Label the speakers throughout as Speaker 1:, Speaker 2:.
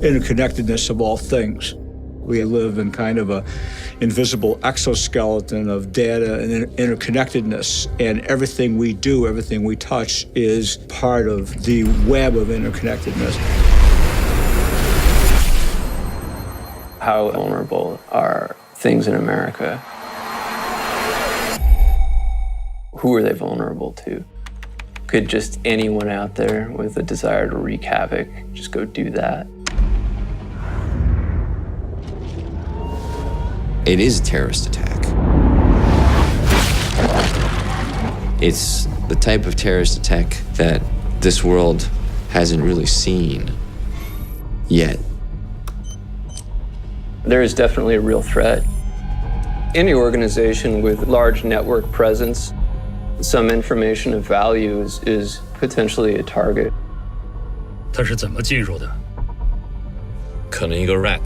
Speaker 1: interconnectedness of all things. We live in kind of a invisible exoskeleton of data and interconnectedness, and everything we do, everything we touch is part of the web of interconnectedness.
Speaker 2: How vulnerable are things in America? Who are they vulnerable to? Could just anyone out there with a desire to wreak havoc just go do that?
Speaker 3: It is a terrorist attack. It's the type of terrorist attack that this world hasn't really seen yet.
Speaker 2: There is definitely a real threat. Any organization with large network presence, some information of value is potentially a target.
Speaker 4: 它是怎么进入的？可能一个 rat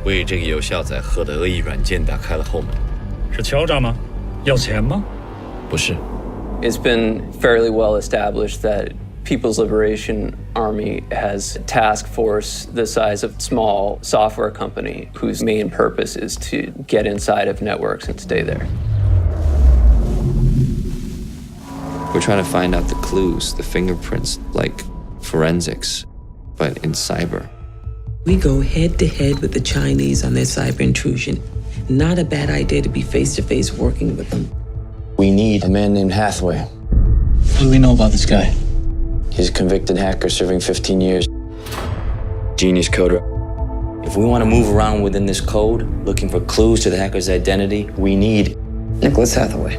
Speaker 4: 为这个有下载核的恶意软件打开了后门。是敲诈吗？要钱吗？不是。
Speaker 2: It's been fairly well established that People's Liberation Army has a task force the size of a small software company whose main purpose is to get inside of networks and stay there.
Speaker 3: We're trying to find out the clues, the fingerprints, like forensics, but in cyber.
Speaker 5: We go head to head with the Chinese on their cyber intrusion. Not a bad idea to be face-to-face working with them.
Speaker 6: We need a man named Hathaway.
Speaker 7: What do we know about this guy?
Speaker 6: He's a convicted hacker serving 15 years. Genius coder. If we want to move around within this code, looking for clues to the hacker's identity, we need Nicholas Hathaway.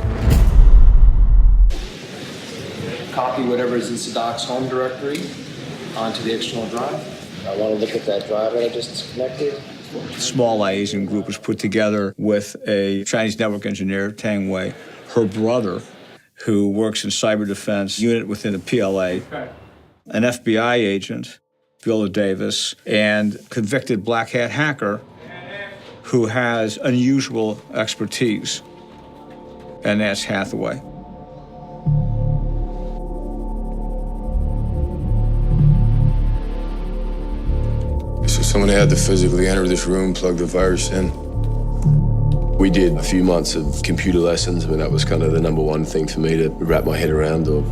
Speaker 8: Copy whatever's in Sadaq's home directory onto the external drive. I want to look at that drive that I just connected.
Speaker 1: A small Asian group was put together with a Chinese network engineer, Tang, her brother, who works in cyber defense unit within the PLA, an FBI agent, Viola Davis, and convicted BlackHat hacker who has unusual expertise, and that's Hathaway.
Speaker 9: So someone had to physically enter this room, plug the virus in. We did a few months of computer lessons, but that was kind of the number one thing for me to wrap my head around or,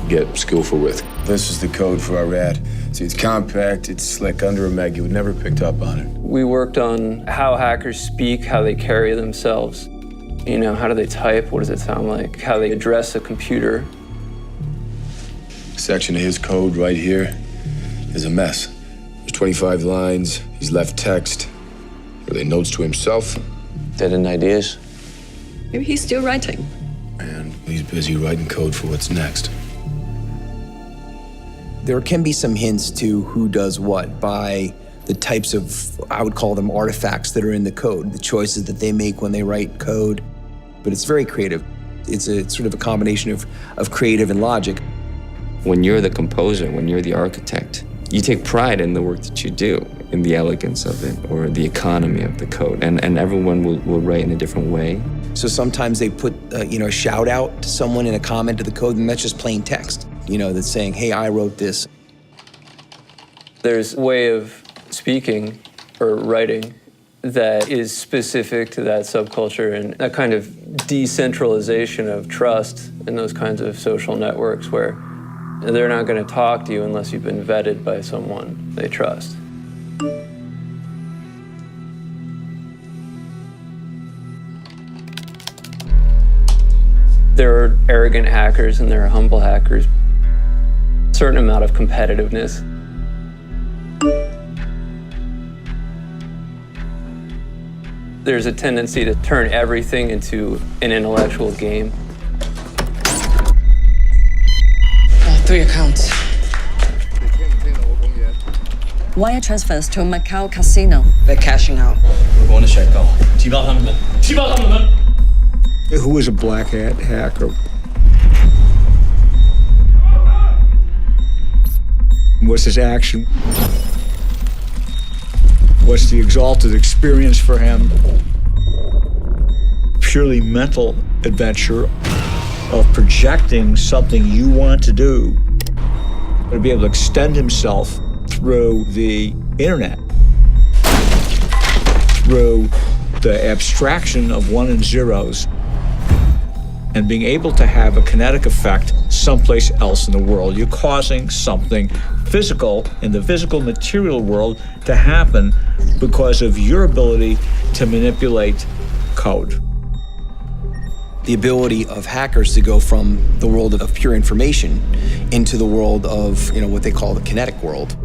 Speaker 9: get skillful with.
Speaker 10: This is the code for our rat. See, it's compact, it's slick, under a meg. You would never picked up on it.
Speaker 2: We worked on how hackers speak, how they carry themselves. How do they type? What does it sound like? How they address a computer.
Speaker 10: Section of his code right here is a mess. There's 25 lines. He's left text. Are they notes to himself?
Speaker 6: Dead end ideas?
Speaker 11: Maybe he's still writing.
Speaker 10: And he's busy writing code for what's next.
Speaker 12: There can be some hints to who does what by the types of, I would call them artifacts that are in the code, the choices that they make when they write code. But it's very creative. It's a sort of a combination of creative and logic.
Speaker 3: When you're the composer, when you're the architect, you take pride in the work that you do, in the elegance of it, or the economy of the code. And everyone will write in a different way.
Speaker 12: So sometimes they put a shout out to someone in a comment to the code, and that's just plain text, that's saying, hey, I wrote this.
Speaker 2: There's a way of speaking or writing that is specific to that subculture, and that kind of decentralization of trust in those kinds of social networks where they're not going to talk to you unless you've been vetted by someone they trust. There are arrogant hackers and there are humble hackers. A certain amount of competitiveness. There's a tendency to turn everything into an intellectual game.
Speaker 11: All 3 accounts.
Speaker 13: Wire transfers to Macau casino.
Speaker 11: They're cashing out.
Speaker 7: We're going to Chicago. 提报他们们，提报他们们。
Speaker 1: Who was a BlackHat hacker? What's his action? What's the exalted experience for him? Purely mental adventure of projecting something you want to do, to be able to extend himself through the internet, through the abstraction of one and zeros, and being able to have a kinetic effect someplace else in the world. You're causing something physical in the physical material world to happen because of your ability to manipulate code.
Speaker 12: The ability of hackers to go from the world of pure information into the world of, what they call the kinetic world.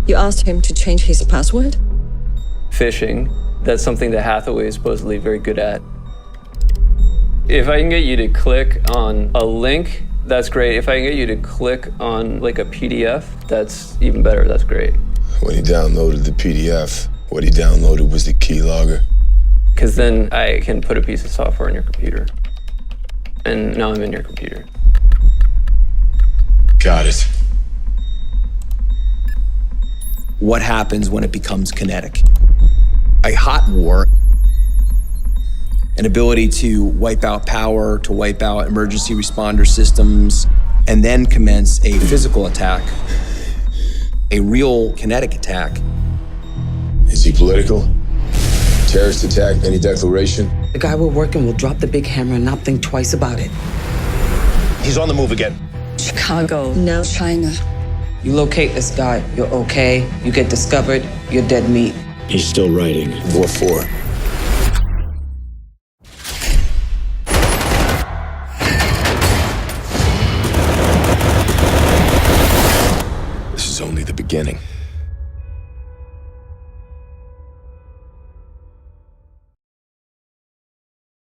Speaker 13: You asked him to change his password?
Speaker 2: Phishing, that's something that Hathaway is supposedly very good at. If I can get you to click on a link, that's great. If I can get you to click on like a PDF, that's even better, that's great.
Speaker 10: When he downloaded the PDF, what he downloaded was the keylogger.
Speaker 2: Because then I can put a piece of software in your computer. And now I'm in your computer.
Speaker 10: Got it.
Speaker 12: What happens when it becomes kinetic? A hot war, an ability to wipe out power, to wipe out emergency responder systems, and then commence a physical attack, a real kinetic attack.
Speaker 10: Is he political? Terrorist attack, any declaration?
Speaker 5: The guy we're working will drop the big hammer and not think twice about it.
Speaker 7: He's on the move again.
Speaker 13: Chicago, now China.
Speaker 5: You locate this guy, you're okay. You get discovered, you're dead meat.
Speaker 7: He's still writing.
Speaker 10: What for? This is only the beginning.